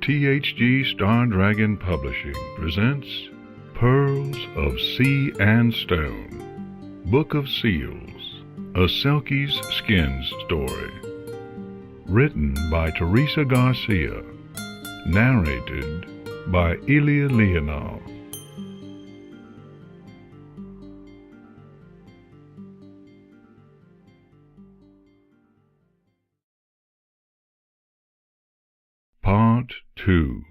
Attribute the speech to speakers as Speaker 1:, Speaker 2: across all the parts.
Speaker 1: THG Star Dragon Publishing presents Pearls of Sea and Stone, Book of Seals, a Selkies Skins story. Written by Teresa Garcia. Narrated by Elia Leonov. Part 2.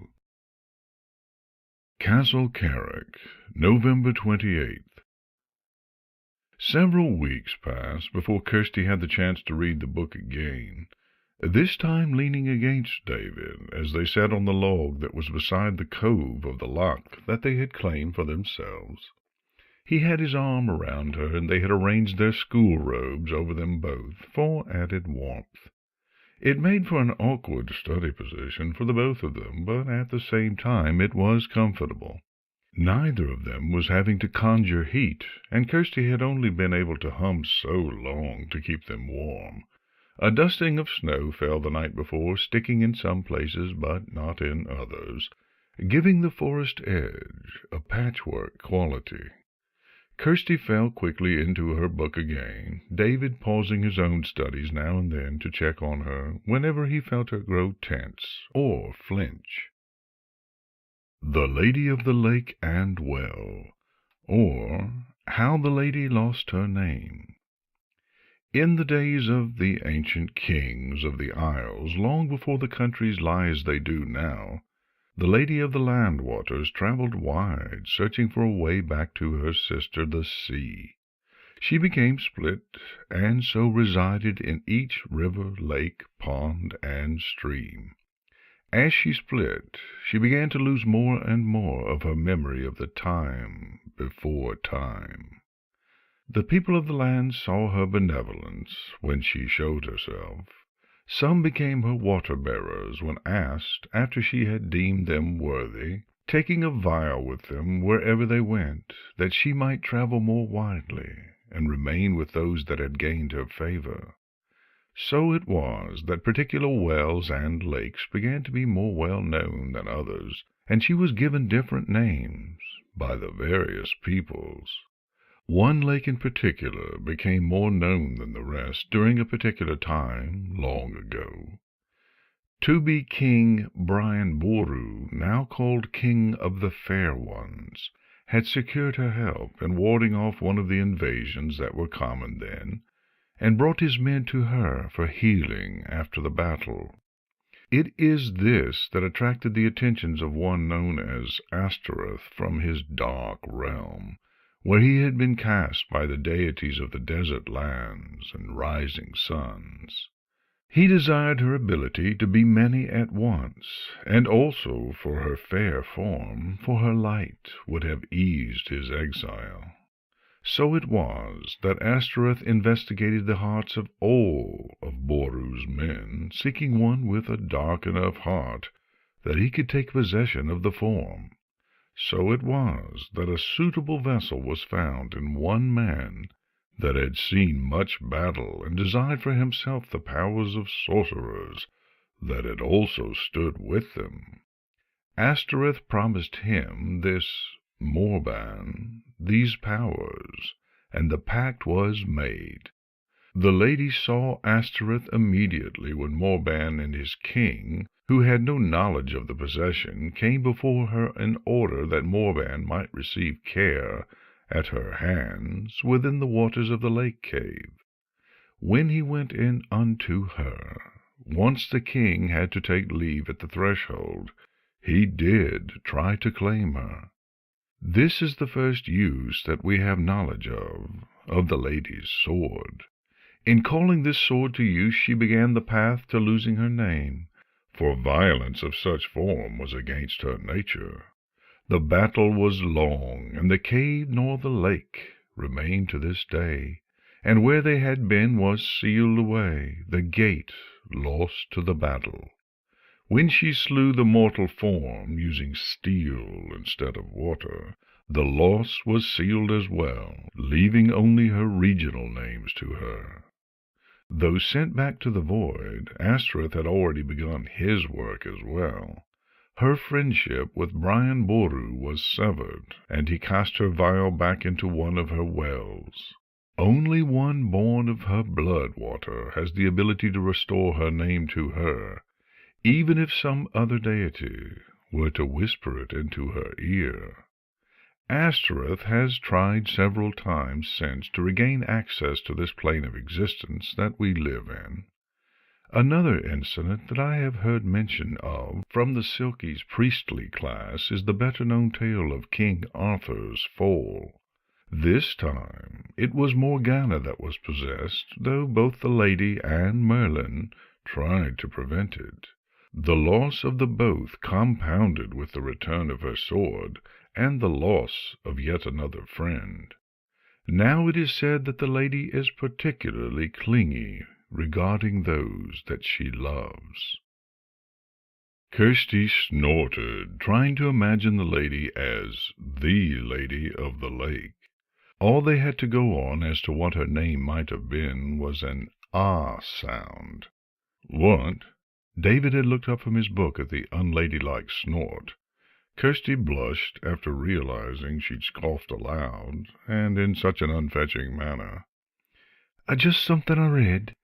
Speaker 1: Castle Carrick, November 28th. Several weeks passed before Kirsty had the chance to read the book again, this time leaning against David as they sat on the log that was beside the cove of the loch that they had claimed for themselves. He had his arm around her, and they had arranged their school robes over them both for added warmth. It made for an awkward study position for the both of them, but at the same time it was comfortable. Neither of them was having to conjure heat, and Kirsty had only been able to hum so long to keep them warm. A dusting of snow fell the night before, sticking in some places but not in others, giving the forest edge a patchwork quality. Kirsty fell quickly into her book again, David pausing his own studies now and then to check on her whenever he felt her grow tense or flinch. The Lady of the Lake and Well, or How the Lady Lost Her Name. In the days of the ancient kings of the isles, long before the countries lie as they do now, the Lady of the Land Waters traveled wide, searching for a way back to her sister the sea. She became split, and so resided in each river, lake, pond, and stream. As she split, she began to lose more and more of her memory of the time before time. The people of the land saw her benevolence when she showed herself. Some became her water-bearers when asked, after she had deemed them worthy, taking a vial with them wherever they went, that she might travel more widely, and remain with those that had gained her favor. So it was that particular wells and lakes began to be more well known than others, and she was given different names by the various peoples. One lake in particular became more known than the rest during a particular time long ago. To be King Brian Boru, now called King of the Fair Ones, had secured her help in warding off one of the invasions that were common then, and brought his men to her for healing after the battle. It is this that attracted the attentions of one known as Ashtoreth from his dark realm, where he had been cast by the deities of the desert lands and rising suns. He desired her ability to be many at once, and also for her fair form, for her light would have eased his exile. So it was that Ashtoreth investigated the hearts of all of Boru's men, seeking one with a dark enough heart that he could take possession of the form. So it was that a suitable vessel was found in one man that had seen much battle and desired for himself the powers of sorcerers that had also stood with them. Ashtoreth promised him, this Morban, these powers, and the pact was made. The lady saw Ashtoreth immediately when Morban and his king, who had no knowledge of the possession, came before her in order that Morban might receive care at her hands within the waters of the lake cave. When he went in unto her, once the king had to take leave at the threshold, he did try to claim her. This is the first use that we have knowledge of the lady's sword. In calling this sword to use, she began the path to losing her name, for violence of such form was against her nature. The battle was long, and the cave nor the lake remain to this day, and where they had been was sealed away, the gate lost to the battle. When she slew the mortal form, using steel instead of water, the loss was sealed as well, leaving only her regional names to her. Though sent back to the void, Ashtoreth had already begun his work as well, Her friendship with Brian Boru was severed, and he cast her vial back into one of her wells. Only one born of her blood water has the ability to restore her name to her, even if some other deity were to whisper it into her ear. Ashtoreth has tried several times since to regain access to this plane of existence that we live in. Another incident that I have heard mention of from the Selkies' priestly class is the better-known tale of King Arthur's fall. This time it was Morgana that was possessed, though both the lady and Merlin tried to prevent it. The loss of the both compounded with the return of her sword and the loss of yet another friend. Now it is said that the lady is particularly clingy regarding those that she loves. Kirsty snorted, trying to imagine the lady as the Lady of the Lake. All they had to go on as to what her name might have been was an ah sound. What? David had looked up from his book at the unladylike snort. Kirsty blushed after realizing she'd scoffed aloud, and in such an unfetching manner. Just something I read.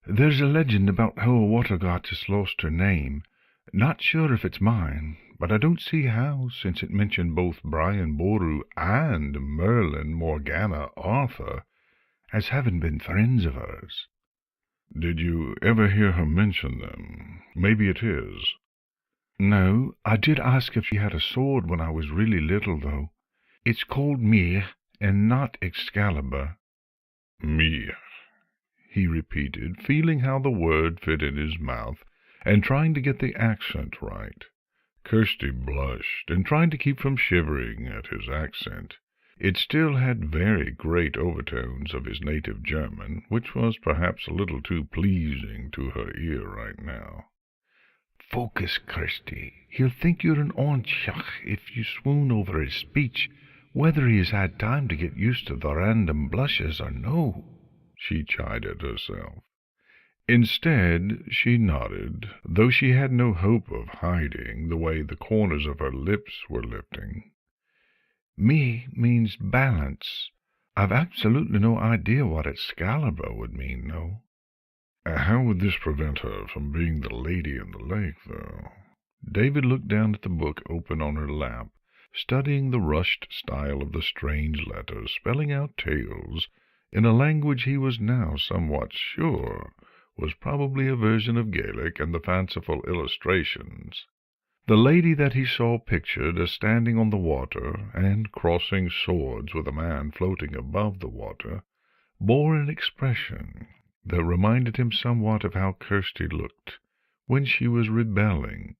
Speaker 1: There's a legend about how a water goddess lost her name. Not sure if it's mine, but I don't see how, since it mentioned both Brian Boru and Merlin, Morgana, Arthur, as having been friends of hers. Did you ever hear her mention them? Maybe it is. No, I did ask if she had a sword when I was really little, though. It's called Mir, and not Excalibur. Mir, he repeated, feeling how the word fit in his mouth, and trying to get the accent right. Kirsty blushed, and tried to keep from shivering at his accent. It still had very great overtones of his native German, which was perhaps a little too pleasing to her ear right now. Focus, Kirsty. He'll think you're an Ornchach if you swoon over his speech, whether he has had time to get used to the random blushes or no, she chided herself. Instead, she nodded, though she had no hope of hiding the way the corners of her lips were lifting. Me means balance. I've absolutely no idea what Excalibur would mean, though. How would this prevent her from being the Lady in the Lake, though? David looked down at the book open on her lap, studying the rushed style of the strange letters, spelling out tales in a language he was now somewhat sure was probably a version of Gaelic, and the fanciful illustrations. The lady that he saw pictured as standing on the water and crossing swords with a man floating above the water bore an expression that reminded him somewhat of how Kirsty looked when she was rebelling.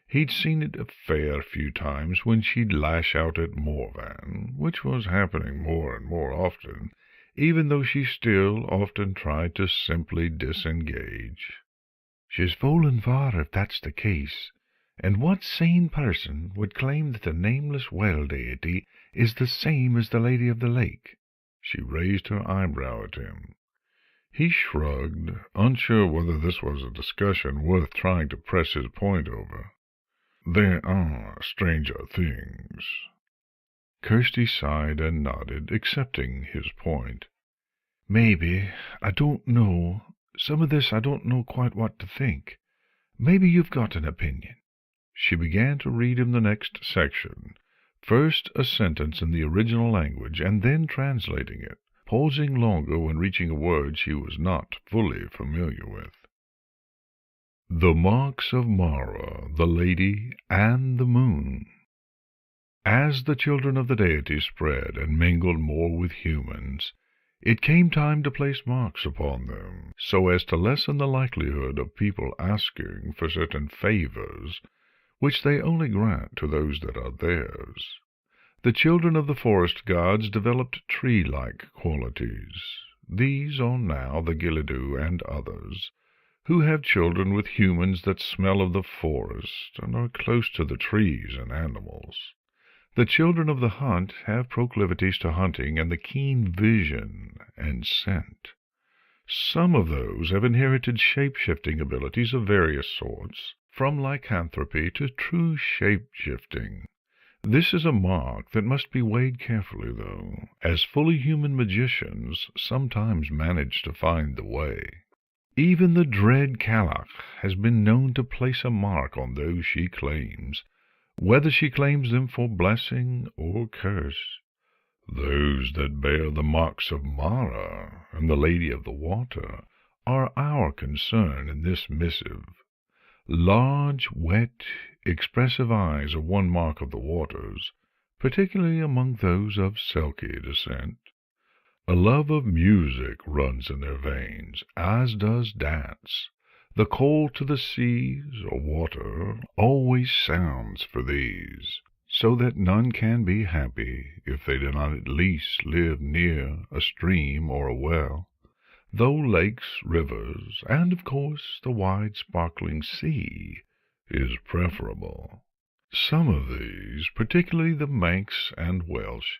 Speaker 1: He'd seen it a fair few times when she'd lash out at Morvan, which was happening more and more often, even though she still often tried to simply disengage. She's fooling far if that's the case. And what sane person would claim that the nameless well deity is the same as the Lady of the Lake? She raised her eyebrow at him. He shrugged, unsure whether this was a discussion worth trying to press his point over. There are stranger things. Kirsty sighed and nodded, accepting his point. Maybe. I don't know. Some of this I don't know quite what to think. Maybe you've got an opinion. She began to read him the next section, first a sentence in the original language, and then translating it, pausing longer when reaching a word she was not fully familiar with. The marks of Mara, the Lady, and the Moon. As the children of the deity spread and mingled more with humans, it came time to place marks upon them, so as to lessen the likelihood of people asking for certain favors, which they only grant to those that are theirs. The children of the forest gods developed tree-like qualities. These are now the Gillidu and others, who have children with humans that smell of the forest and are close to the trees and animals. The children of the hunt have proclivities to hunting and the keen vision and scent. Some of those have inherited shape-shifting abilities of various sorts, from lycanthropy to true shape-shifting. This is a mark that must be weighed carefully, though, as fully human magicians sometimes manage to find the way. Even the dread Cailleach has been known to place a mark on those she claims, whether she claims them for blessing or curse. Those that bear the marks of Mara and the Lady of the Water are our concern in this missive. Large, wet, expressive eyes are one mark of the waters, particularly among those of Selkie descent. A love of music runs in their veins, as does dance. The call to the seas or water always sounds for these, so that none can be happy if they do not at least live near a stream or a well, though lakes, rivers, and, of course, the wide sparkling sea is preferable. Some of these, particularly the Manx and Welsh,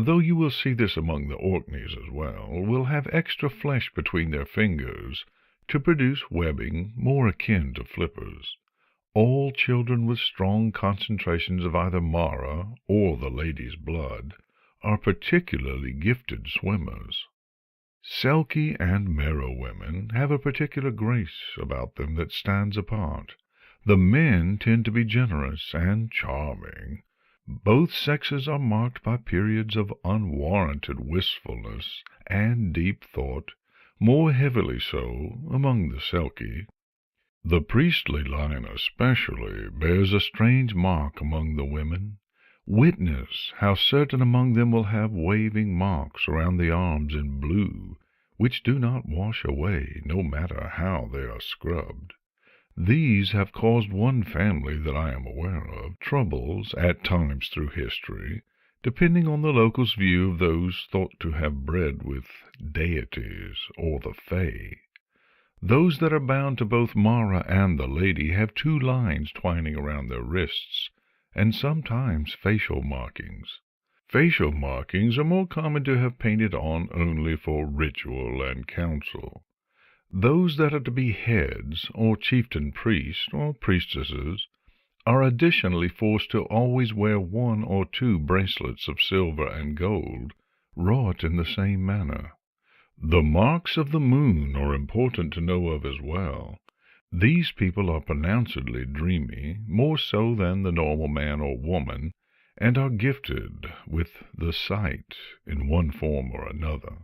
Speaker 1: though you will see this among the Orkneys as well, will have extra flesh between their fingers to produce webbing more akin to flippers. All children with strong concentrations of either Mara or the lady's blood are particularly gifted swimmers. Selkie and Merrow women have a particular grace about them that stands apart. The men tend to be generous and charming. Both sexes are marked by periods of unwarranted wistfulness and deep thought, more heavily so among the Selkie. The priestly line especially bears a strange mark among the women. Witness how certain among them will have waving marks around the arms in blue, which do not wash away, no matter how they are scrubbed. These have caused one family that I am aware of troubles at times through history, depending on the local's view of those thought to have bred with deities or the Fae. Those that are bound to both Mara and the lady have two lines twining around their wrists, and sometimes facial markings. Facial markings are more common to have painted on only for ritual and council. Those that are to be heads, or chieftain priests, or priestesses, are additionally forced to always wear one or two bracelets of silver and gold, wrought in the same manner. The marks of the moon are important to know of as well. These people are pronouncedly dreamy, more so than the normal man or woman, and are gifted with the sight in one form or another.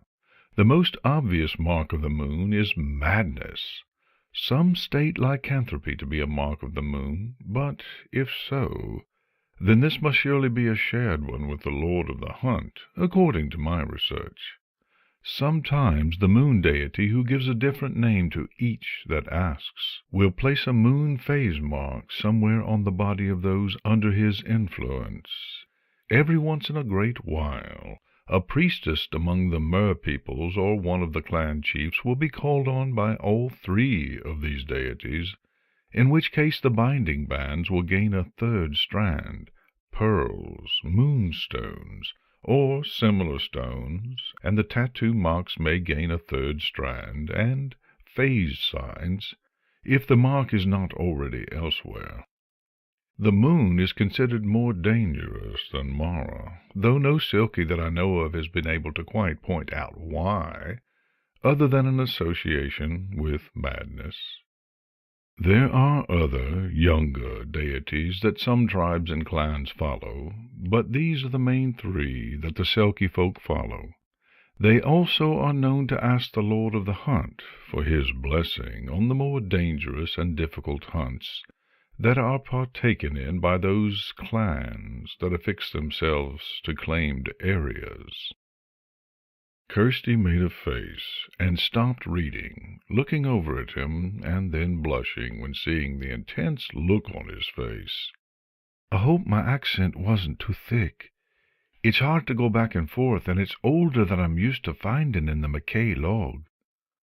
Speaker 1: The most obvious mark of the moon is madness. Some state lycanthropy to be a mark of the moon, but if so, then this must surely be a shared one with the Lord of the Hunt, according to my research. Sometimes the moon deity, who gives a different name to each that asks, will place a moon phase mark somewhere on the body of those under his influence. Every once in a great while, a priestess among the Mer peoples or one of the clan chiefs will be called on by all three of these deities, in which case the binding bands will gain a third strand, pearls, moonstones, or similar stones, and the tattoo marks may gain a third strand, and phase signs, if the mark is not already elsewhere. The moon is considered more dangerous than Mara, though no Selkie that I know of has been able to quite point out why, other than an association with madness. There are other, younger deities that some tribes and clans follow, but these are the main three that the Selkie folk follow. They also are known to ask the Lord of the Hunt for his blessing on the more dangerous and difficult hunts that are partaken in by those clans that affix themselves to claimed areas. Kirsty made a face, and stopped reading, looking over at him, and then blushing when seeing the intense look on his face. "I hope my accent wasn't too thick. It's hard to go back and forth, and it's older than I'm used to finding in the Makay log."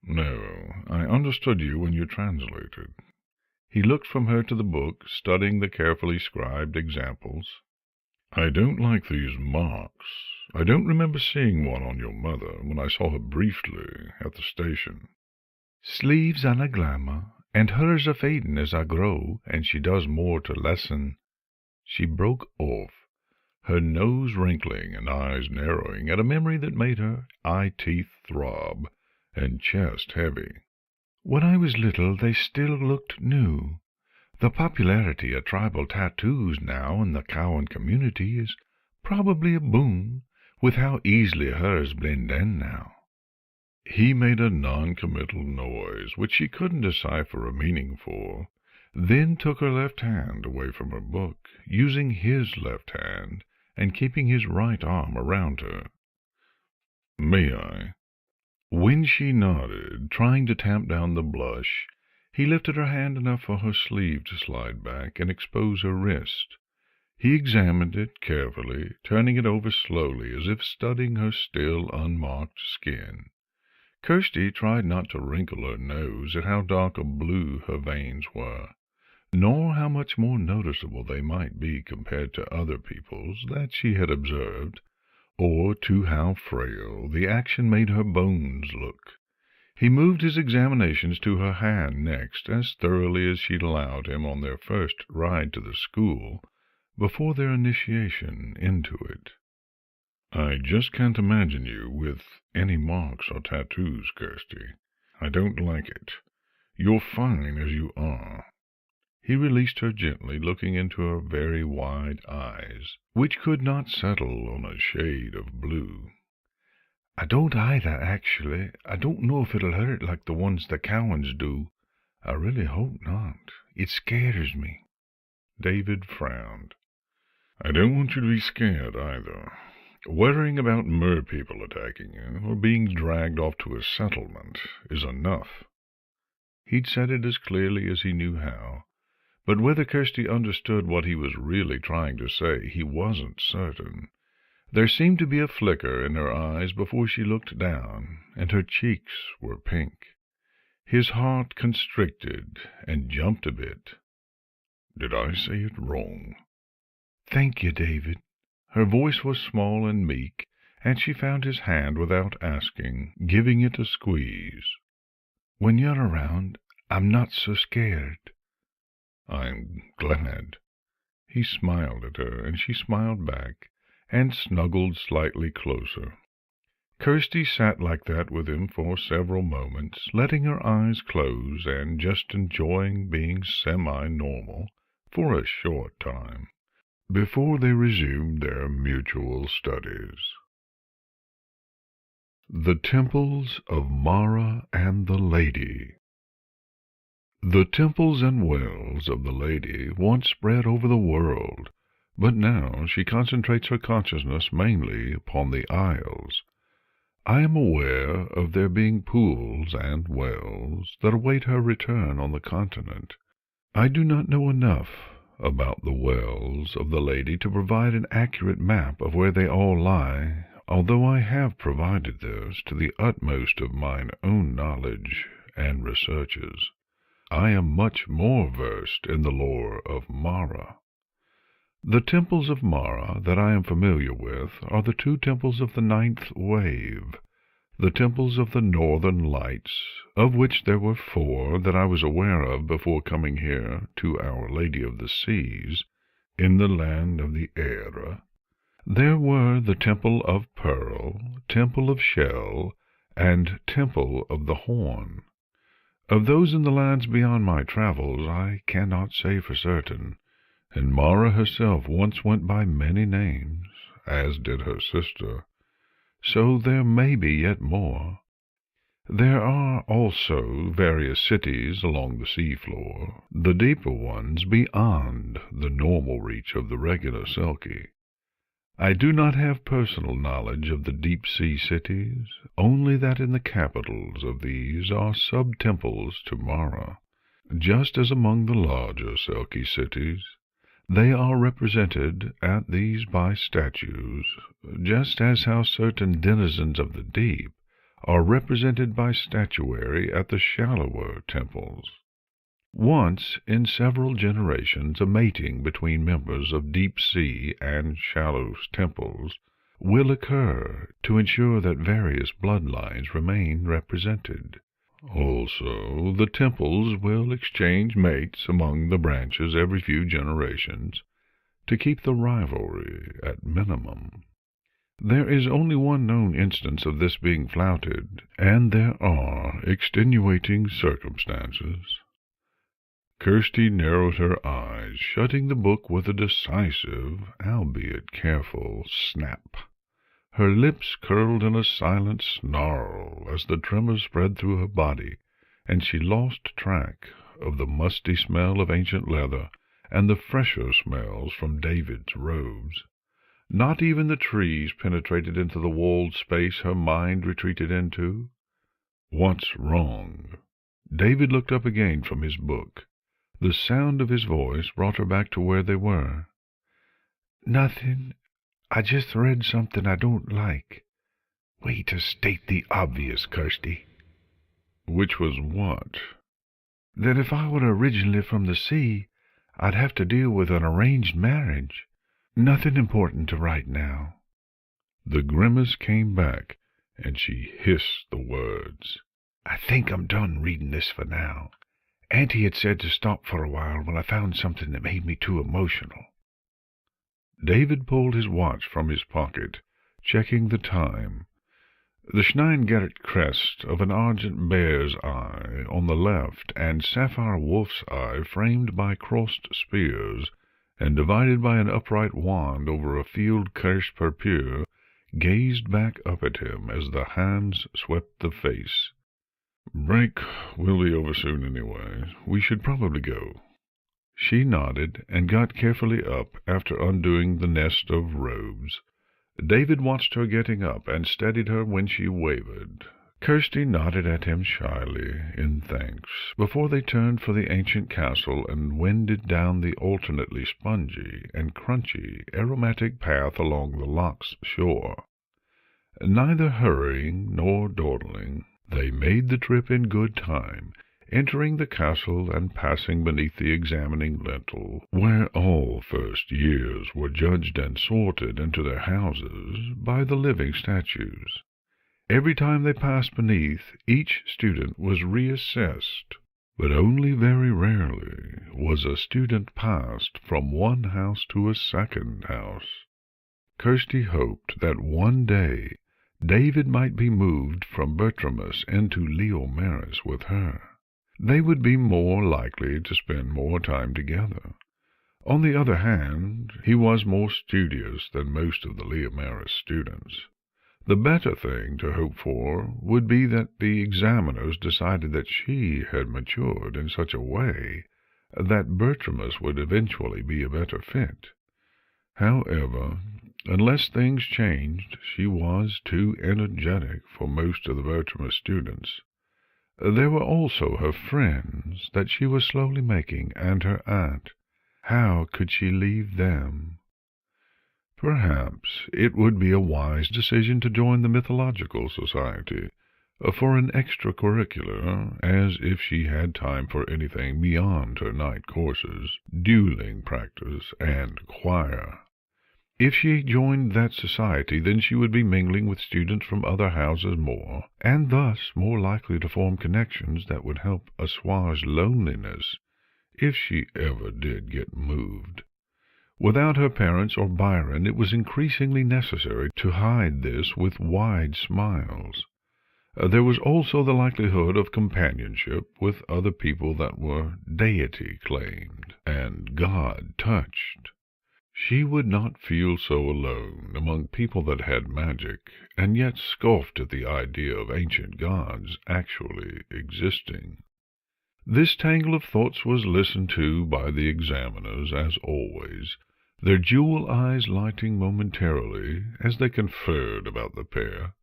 Speaker 1: "No, I understood you when you translated." He looked from her to the book, studying the carefully scribed examples. "I don't like these marks. I don't remember seeing one on your mother when I saw her briefly at the station." "Sleeves and a glamour, and hers a-fadin' as I grow, and she does more to lessen—" She broke off, her nose wrinkling and eyes narrowing at a memory that made her eye-teeth throb and chest heavy. "When I was little they still looked new. The popularity of tribal tattoos now in the Cowan community is probably a boon, with how easily hers blend in now." He made a non-committal noise, which she couldn't decipher a meaning for, then took her left hand away from her book, using his left hand and keeping his right arm around her. "May I?" When she nodded, trying to tamp down the blush, he lifted her hand enough for her sleeve to slide back and expose her wrist. He examined it carefully, turning it over slowly as if studying her still unmarked skin. Kirsty tried not to wrinkle her nose at how dark a blue her veins were, nor how much more noticeable they might be compared to other people's that she had observed, or to how frail the action made her bones look. He moved his examinations to her hand next, as thoroughly as she'd allowed him on their first ride to the school, before their initiation into it. "I just can't imagine you with any marks or tattoos, Kirsty. I don't like it. You're fine as you are." He released her gently, looking into her very wide eyes, which could not settle on a shade of blue. "I don't either, actually. I don't know if it'll hurt like the ones the Cowans do. I really hope not. It scares me." David frowned. "I don't want you to be scared, either. Worrying about mer-people attacking you, or being dragged off to a settlement, is enough." He'd said it as clearly as he knew how, but whether Kirsty understood what he was really trying to say, he wasn't certain. There seemed to be a flicker in her eyes before she looked down, and her cheeks were pink. His heart constricted and jumped a bit. "Did I say it wrong?" "Thank you, David." Her voice was small and meek, and she found his hand without asking, giving it a squeeze. "When you're around, I'm not so scared." "I'm glad." He smiled at her, and she smiled back, and snuggled slightly closer. Kirsty sat like that with him for several moments, letting her eyes close and just enjoying being semi-normal for a short time, before they resumed their mutual studies. The Temples of Mara and the Lady. The temples and wells of the Lady once spread over the world, but now she concentrates her consciousness mainly upon the isles. I am aware of there being pools and wells that await her return on the continent. I do not know enough about the wells of the Lady to provide an accurate map of where they all lie, although I have provided this to the utmost of mine own knowledge and researches. I am much more versed in the lore of Mara. The temples of Mara that I am familiar with are the two temples of the 9th wave, the temples of the Northern Lights, of which there were 4 that I was aware of before coming here to Our Lady of the Seas, in the land of the Era. There were the Temple of Pearl, Temple of Shell, and Temple of the Horn. Of those in the lands beyond my travels I cannot say for certain, and Mara herself once went by many names, as did her sister, so there may be yet more. There are also various cities along the sea floor, the deeper ones beyond the normal reach of the regular selkie. I do not have personal knowledge of the deep-sea cities, only that in the capitals of these are sub-temples to Mara. Just as among the larger selkie cities, they are represented at these by statues, just as how certain denizens of the deep are represented by statuary at the shallower temples. Once in several generations a mating between members of deep-sea and shallow temples will occur to ensure that various bloodlines remain represented. Also, the temples will exchange mates among the branches every few generations to keep the rivalry at minimum. There is only one known instance of this being flouted, and there are extenuating circumstances. Kirsty narrowed her eyes, shutting the book with a decisive, albeit careful, snap. Her lips curled in a silent snarl as the tremor spread through her body, and she lost track of the musty smell of ancient leather and the fresher smells from David's robes. Not even the trees penetrated into the walled space her mind retreated into. What's wrong? David looked up again from his book. The sound of his voice brought her back to where they were. Nothing. I just read something I don't like. Way to state the obvious, Kirsty. Which was what? That if I were originally from the sea, I'd have to deal with an arranged marriage. Nothing important to write now. The grimace came back, and she hissed the words. I think I'm done reading this for now. Auntie had said to stop for a while when I found something that made me too emotional. David pulled his watch from his pocket, checking the time. The Schneingert crest of an argent bear's eye on the left, and sapphire wolf's eye framed by crossed spears, and divided by an upright wand over a field kirsch purpure, gazed back up at him as the hands swept the face. Break will be over soon anyway. We should probably go. She nodded and got carefully up after undoing the nest of robes. David watched her getting up and steadied her when she wavered. Kirsty nodded at him shyly in thanks before they turned for the ancient castle and wended down the alternately spongy and crunchy aromatic path along the loch's shore. Neither hurrying nor dawdling, they made the trip in good time, entering the castle and passing beneath the examining lintel, where all first years were judged and sorted into their houses by the living statues. Every time they passed beneath, each student was reassessed, but only very rarely was a student passed from one house to a second house. Kirsty hoped that one day David might be moved from Bertramus into Leomaris with her. They would be more likely to spend more time together. On the other hand, he was more studious than most of the Leomaris students. The better thing to hope for would be that the examiners decided that she had matured in such a way that Bertramus would eventually be a better fit. However, unless things changed, she was too energetic for most of the Bertramus students. There were also her friends that she was slowly making, and her aunt. How could she leave them? Perhaps it would be a wise decision to join the Mythological Society for an extracurricular, as if she had time for anything beyond her night courses, dueling practice, and choir. If she joined that society, then she would be mingling with students from other houses more, and thus more likely to form connections that would help assuage loneliness, if she ever did get moved. Without her parents or Byron, it was increasingly necessary to hide this with wide smiles. There was also the likelihood of companionship with other people that were deity-claimed and God-touched. She would not feel so alone among people that had magic, and yet scoffed at the idea of ancient gods actually existing. This tangle of thoughts was listened to by the examiners, as always, their jewel eyes lighting momentarily as they conferred about the pair.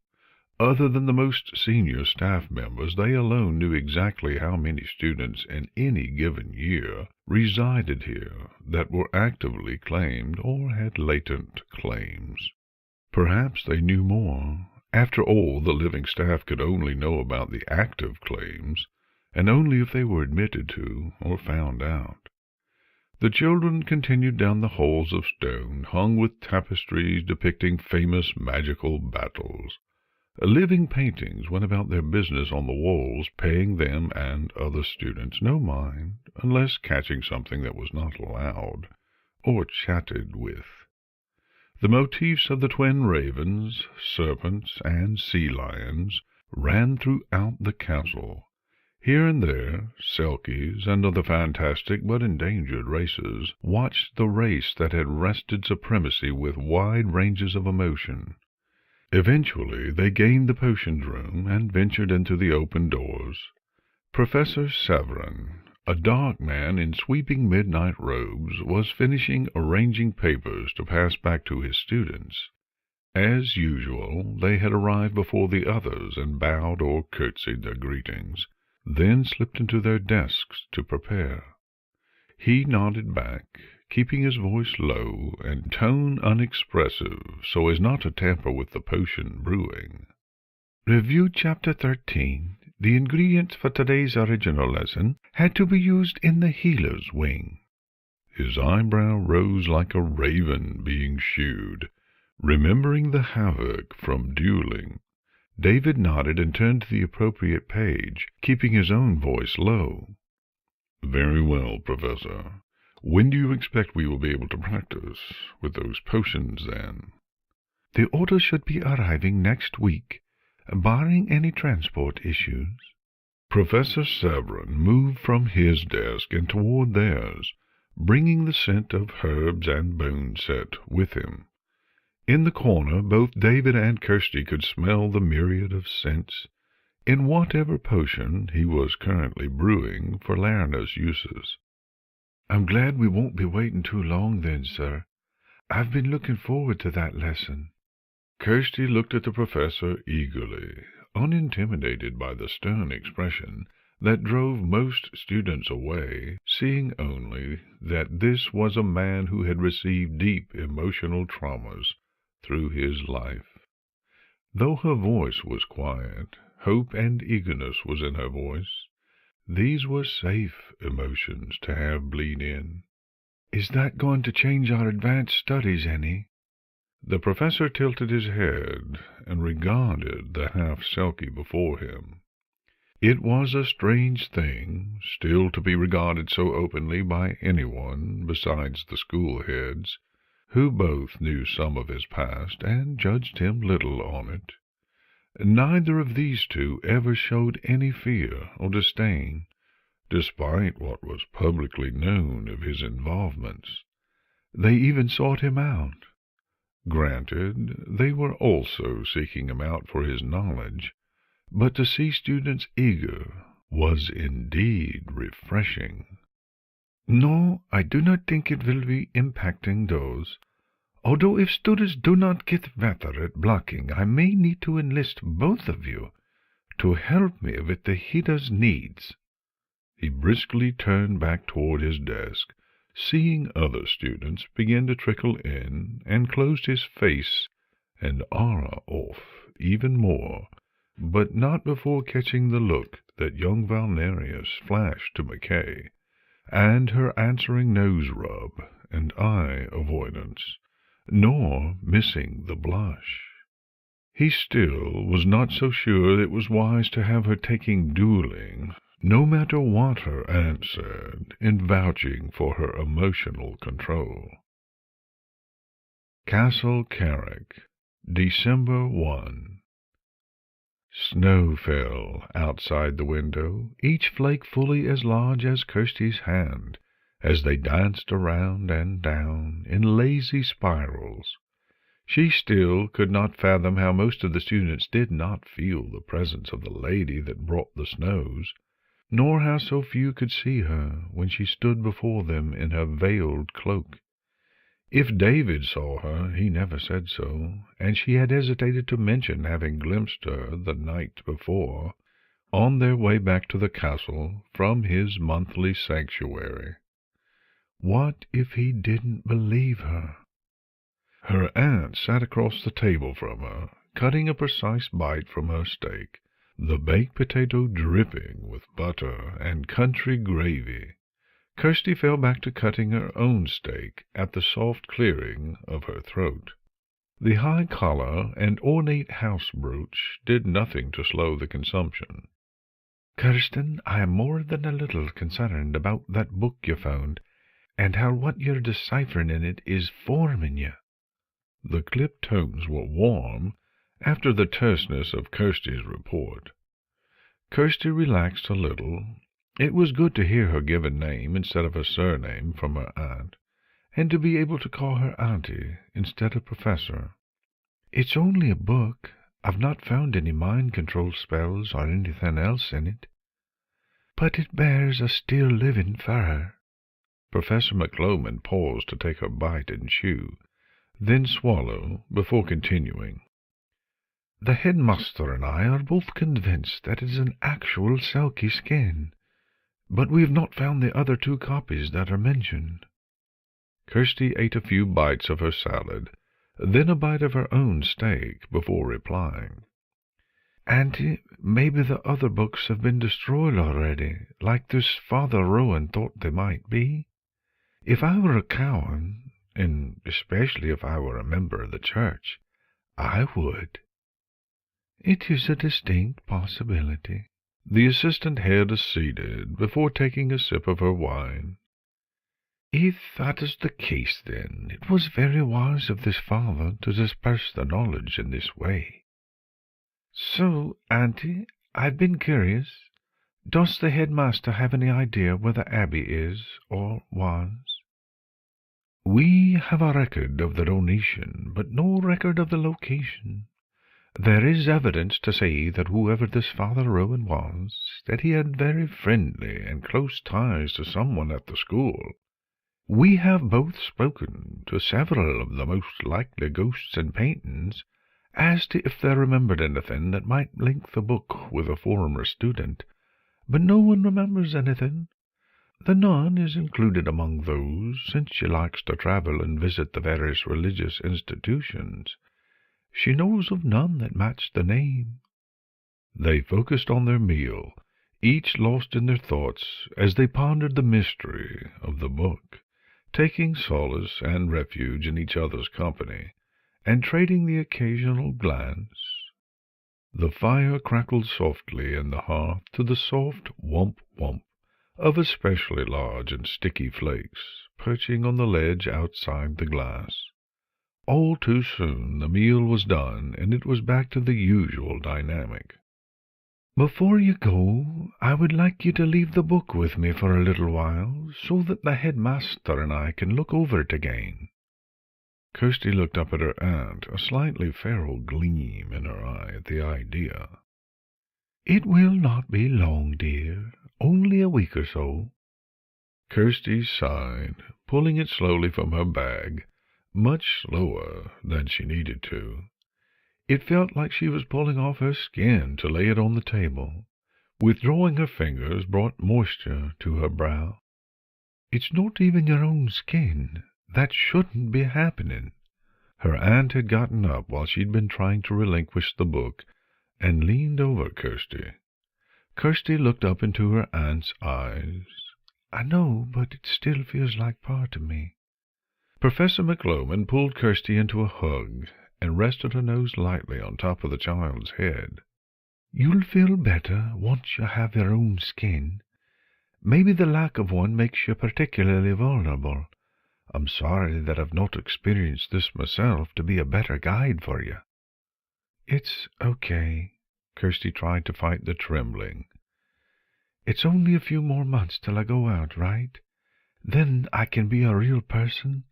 Speaker 1: Other than the most senior staff members, they alone knew exactly how many students in any given year resided here that were actively claimed or had latent claims. Perhaps they knew more. After all, the living staff could only know about the active claims, and only if they were admitted to or found out. The children continued down the halls of stone, hung with tapestries depicting famous magical battles. Living paintings went about their business on the walls, paying them and other students no mind, unless catching something that was not allowed, or chatted with. The motifs of the twin ravens, serpents, and sea lions ran throughout the castle. Here and there, selkies and other fantastic but endangered races watched the race that had wrested supremacy with wide ranges of emotion. Eventually they gained the potions room and ventured into the open doors. Professor Severin, a dark man in sweeping midnight robes, was finishing arranging papers to pass back to his students. As usual, they had arrived before the others and bowed or curtsied their greetings, then slipped into their desks to prepare. He nodded back, keeping his voice low and tone unexpressive so as not to tamper with the potion brewing. Review Chapter 13. The ingredients for today's original lesson had to be used in the healer's wing. His eyebrow rose like a raven being shooed. Remembering the havoc from dueling, David nodded and turned to the appropriate page, keeping his own voice low. Very well, Professor. When do you expect we will be able to practice with those potions, then? The order should be arriving next week, barring any transport issues. Professor Severin moved from his desk and toward theirs, bringing the scent of herbs and bone set with him. In the corner, both David and Kirsty could smell the myriad of scents in whatever potion he was currently brewing for Larna's uses. I'm glad we won't be waiting too long, then, sir. I've been looking forward to that lesson. Kirsty looked at the professor eagerly, unintimidated by the stern expression that drove most students away, seeing only that this was a man who had received deep emotional traumas through his life. Though her voice was quiet, hope and eagerness was in her voice. These were safe emotions to have bleed in. Is that going to change our advanced studies any? The professor tilted his head and regarded the half-selkie before him. It was a strange thing, still to be regarded so openly by anyone besides the school-heads, who both knew some of his past and judged him little on it. Neither of these two ever showed any fear or disdain, despite what was publicly known of his involvements. They even sought him out. Granted, they were also seeking him out for his knowledge, but to see students eager was indeed refreshing. No, I do not think it will be impacting those. Although if students do not get better at blocking, I may need to enlist both of you to help me with the healer's needs. He briskly turned back toward his desk, seeing other students begin to trickle in, and closed his face and aura off even more, but not before catching the look that young Valnerius flashed to Makay, and her answering nose-rub and eye avoidance, nor missing the blush. He still was not so sure it was wise to have her taking dueling, no matter what her aunt said, in vouching for her emotional control. Castle Carrick, December 1. Snow fell outside the window, each flake fully as large as Kirsty's hand, as they danced around and down in lazy spirals. She still could not fathom how most of the students did not feel the presence of the lady that brought the snows, nor how so few could see her when she stood before them in her veiled cloak. If David saw her, he never said so, and she had hesitated to mention having glimpsed her the night before, on their way back to the castle from his monthly sanctuary. What if he didn't believe her? Her aunt sat across the table from her, cutting a precise bite from her steak, the baked potato dripping with butter and country gravy. Kirsty fell back to cutting her own steak at the soft clearing of her throat. The high collar and ornate house brooch did nothing to slow the consumption.
Speaker 2: "Kirsten, I am more than a little concerned about that book you found, and how what you're deciphering in it is forming you."
Speaker 1: The clipped tones were warm after the terseness of Kirsty's report. Kirsty relaxed a little. It was good to hear her given name instead of her surname from her aunt, and to be able to call her auntie instead of professor.
Speaker 2: "It's only a book. I've not found any mind-control spells or anything else in it. But it bears a still living for her."
Speaker 1: Professor McLoman paused to take a bite and chew, then swallow, before continuing.
Speaker 2: "The headmaster and I are both convinced that it is an actual selkie skin, but we have not found the other 2 copies that are mentioned."
Speaker 1: Kirsty ate a few bites of her salad, then a bite of her own steak, before replying.
Speaker 2: "Auntie, maybe the other books have been destroyed already, like this Father Rowan thought they might be. If I were a Cowan, and especially if I were a member of the church, I would." "It is a distinct possibility."
Speaker 1: The assistant head acceded, before taking a sip of her wine.
Speaker 2: "If that is the case, then, it was very wise of this father to disperse the knowledge in this way. So, auntie, I've been curious. Does the headmaster have any idea where the abbey is, or was?"
Speaker 1: "We have a record of the donation, but no record of the location. There is evidence to say that whoever this Father Rowan was, that he had very friendly and close ties to someone at the school. We have both spoken to several of the most likely ghosts and paintings, as to if they remembered anything that might link the book with a former student, but no one remembers anything. The nun is included among those, since she likes to travel and visit the various religious institutions. She knows of none that match the name." They focused on their meal, each lost in their thoughts as they pondered the mystery of the book, taking solace and refuge in each other's company, and trading the occasional glance. The fire crackled softly in the hearth to the soft whump-whump of especially large and sticky flakes perching on the ledge outside the glass. All too soon the meal was done, and it was back to the usual dynamic.
Speaker 2: "Before you go, I would like you to leave the book with me for a little while, so that the headmaster and I can look over it again."
Speaker 1: Kirsty looked up at her aunt, a slightly feral gleam in her eye at the idea.
Speaker 2: "It will not be long, dear. Only a week or so."
Speaker 1: Kirsty sighed, pulling it slowly from her bag, much slower than she needed to. It felt like she was pulling off her skin to lay it on the table. Withdrawing her fingers brought moisture to her brow.
Speaker 2: "It's not even your own skin. That shouldn't be happening."
Speaker 1: Her aunt had gotten up while she'd been trying to relinquish the book, and leaned over Kirsty. Kirsty looked up into her aunt's eyes.
Speaker 2: "I know, but it still feels like part of me."
Speaker 1: Professor McLoman pulled Kirsty into a hug, and rested her nose lightly on top of the child's head.
Speaker 2: "You'll feel better once you have your own skin. Maybe the lack of one makes you particularly vulnerable. I'm sorry that I've not experienced this myself to be a better guide for you."
Speaker 1: "It's okay." Kirsty tried to fight the trembling.
Speaker 2: "It's only a few more months till I go out, right? Then I can be a real person."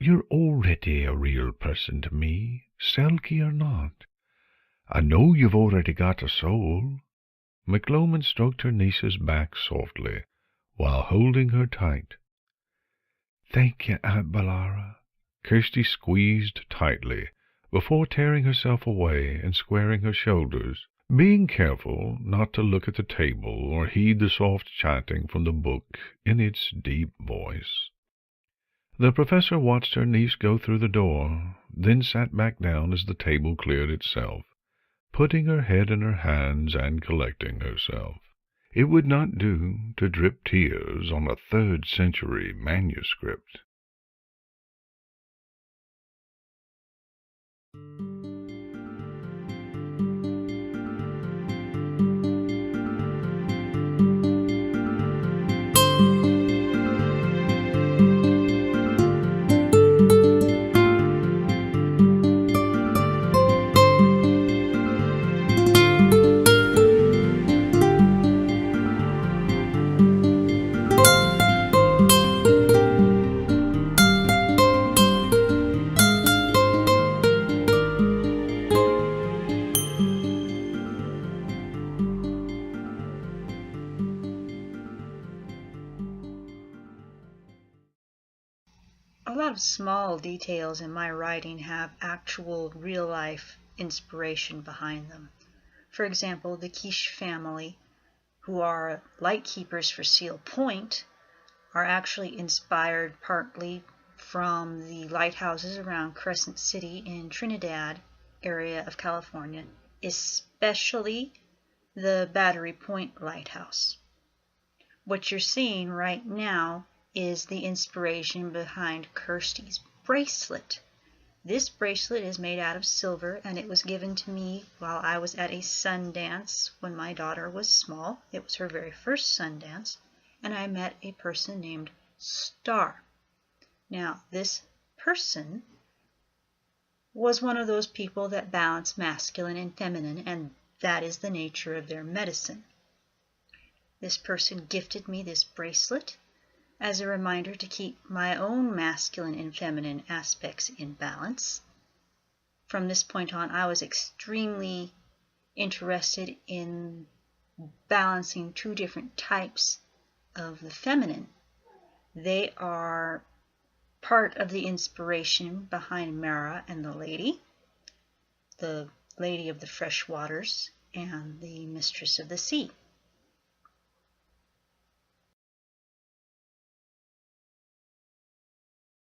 Speaker 2: "You're already a real person to me, selkie or not. I know you've already got a soul." McLoman stroked her niece's back softly, while holding her tight. "Thank you, Aunt Balara."
Speaker 1: Kirsty squeezed tightly, before tearing herself away and squaring her shoulders, being careful not to look at the table or heed the soft chanting from the book in its deep voice. The professor watched her niece go through the door, then sat back down as the table cleared itself, putting her head in her hands and collecting herself. It would not do to drip tears on a 3rd century manuscript.
Speaker 3: of small details in my writing have actual real-life inspiration behind them. For example, the Quiche family, who are lightkeepers for Seal Point, are actually inspired partly from the lighthouses around Crescent City in Trinidad area of California, especially the Battery Point Lighthouse. What you're seeing right now is the inspiration behind Kirsty's bracelet. This bracelet is made out of silver, and it was given to me while I was at a sun dance when my daughter was small. It was her very first sun dance, and I met a person named Star. Now, this person was one of those people that balance masculine and feminine, and that is the nature of their medicine. This person gifted me this bracelet as a reminder to keep my own masculine and feminine aspects in balance. From this point on, I was extremely interested in balancing two different types of the feminine. They are part of the inspiration behind Mara and the lady of the fresh waters and the mistress of the sea.